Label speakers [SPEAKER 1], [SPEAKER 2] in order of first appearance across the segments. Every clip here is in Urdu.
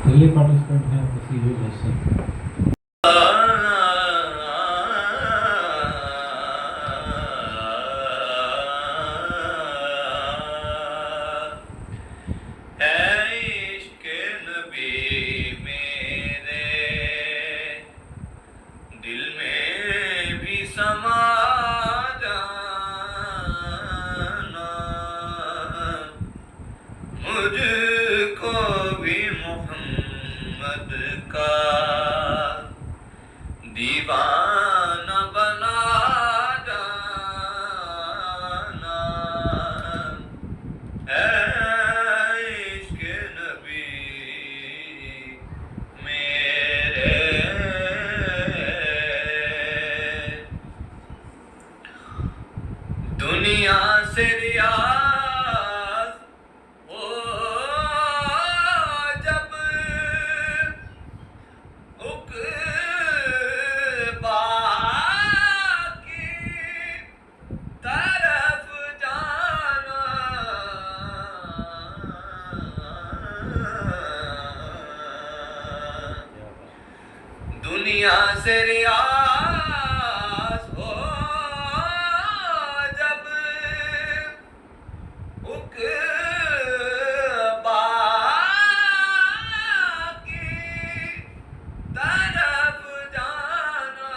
[SPEAKER 1] چلیے پارٹیسپینٹ ہیں کسی بھی حصے
[SPEAKER 2] دیوانہ بنا جانا ہے عشق نبی میرے دنیا سے ریاض ہو جب دنیا سے ریاض ہو جب عقبا کی طرف جانا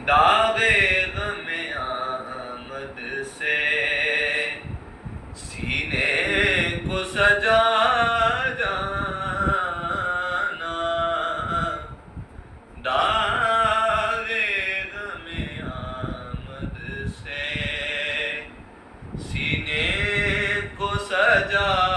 [SPEAKER 2] داغ غم آمد سے سینے کو سجا جانا داغ غم آمد سے سینے کو سجا